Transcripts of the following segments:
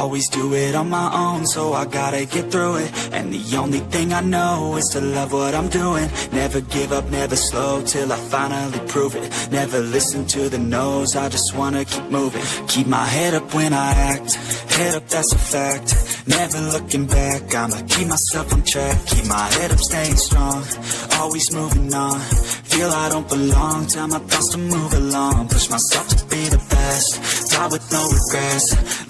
Always do it on my own, so I gotta get through it. And the only thing I know is to love what I'm doing. Never give up, never slow, till I finally prove it. Never listen to the no's, I just wanna keep moving. Keep my head up when I act, head up, that's a fact. Never looking back, I'ma keep myself on track. Keep my head up, staying strong, always moving on. Feel I don't belong, tell my thoughts to move along. Push myself to be the best, die with no regrets.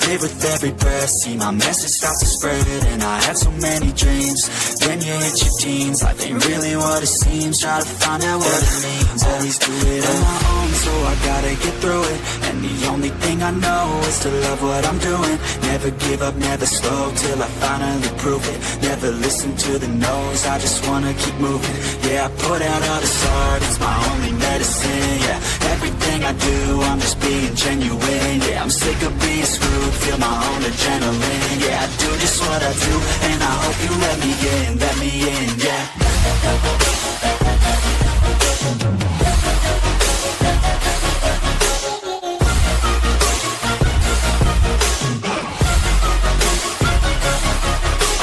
Live with every breath, see my message start to spread. And I have so many dreams, then you hit your teens. Life ain't really what it seems, try to find out what it means. Always do it on my own, so I gotta get through it. And the only thing I know is to love what I'm doing. Never give up, never slow, till I finally prove it. Never listen to the no's, I just wanna keep moving. Yeah, I put out all this art, it's my only medicine. Yeah, everything I do, I'm just being genuine. Yeah, I'm sick of being screwed, feel my own adrenaline. Yeah, I do just what I do, and I hope you let me in, yeah.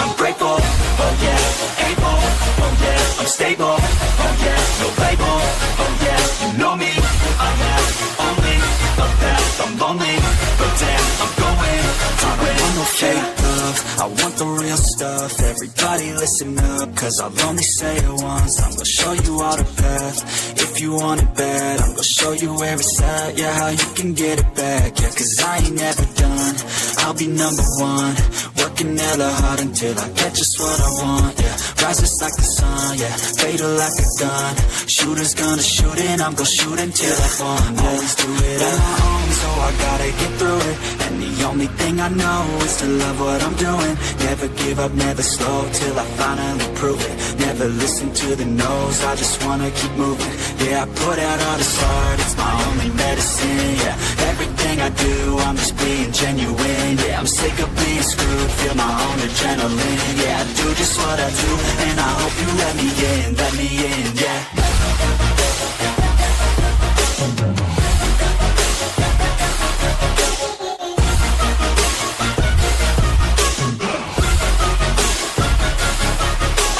I'm grateful, oh yeah, able, oh yeah, I'm stable, oh yeah, no label, oh yeah, you know me, I have only a path, I'm lonely, but damn, I'm going to win. I want no fake love, I want the real stuff. Everybody listen up, cause I'll only say it once. I'm gonna show you all the path, if you want it bad. I'm gonna show you where it's at, yeah, how you can get it back. Yeah, cause I ain't never done, I'll be number one. Working hella hard until I get just what I want, yeah. Rises like the sun, yeah, fatal like a gun. Shooter's gonna shoot and I'm gonna shoot until I fall. Always do it on my own, so I gotta get through it. And the only thing I know is to love what I'm doing. Never give up, never slow, till I finally prove it. Never listen to the no's, I just wanna keep moving. Yeah, I put out all this art, it's my only medicine. Yeah, everything I do, I'm just being genuine. Yeah, I'm sick of being screwed, feel my own adrenaline. Yeah, I do just what I do, and I hope you let me in, yeah.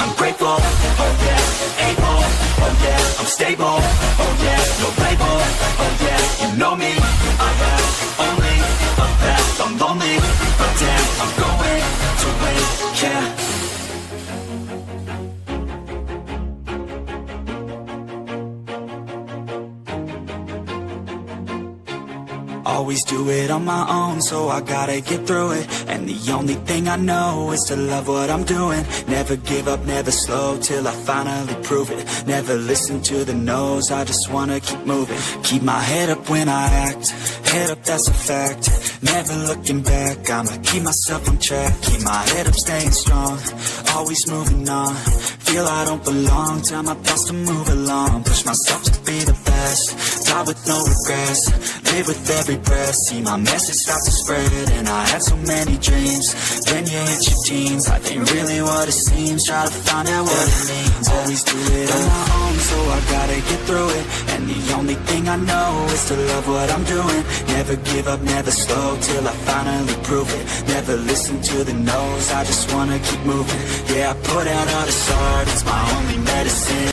I'm grateful, oh yeah, able, oh yeah, I'm stable, oh yeah, no label, oh yeah, you know me, I have only a path, I'm lonely, but damn, I'm going to win, yeah. Always do it on my own, so I gotta get through it. And the only thing I know is to love what I'm doing. Never give up, never slow, till I finally prove it. Never listen to the no's, I just wanna keep moving. Keep my head up when I act, head up, that's a fact. Never looking back, I'ma keep myself on track. Keep my head up, staying strong, always moving on. Feel I don't belong, tell my thoughts to move along. Push myself to be the best, die with no regrets. Live with every breath, see my message start to spread. And I had so many dreams, then you hit your teens. Life ain't really what it seems, try to find out what it means. Always do it on my own, so I gotta get through it. And the only thing I know is to love what I'm doing. Never give up, never slow, till I finally prove it. Never listen to the no's, I just wanna keep moving. Yeah, I put out all this art, it's my only medicine.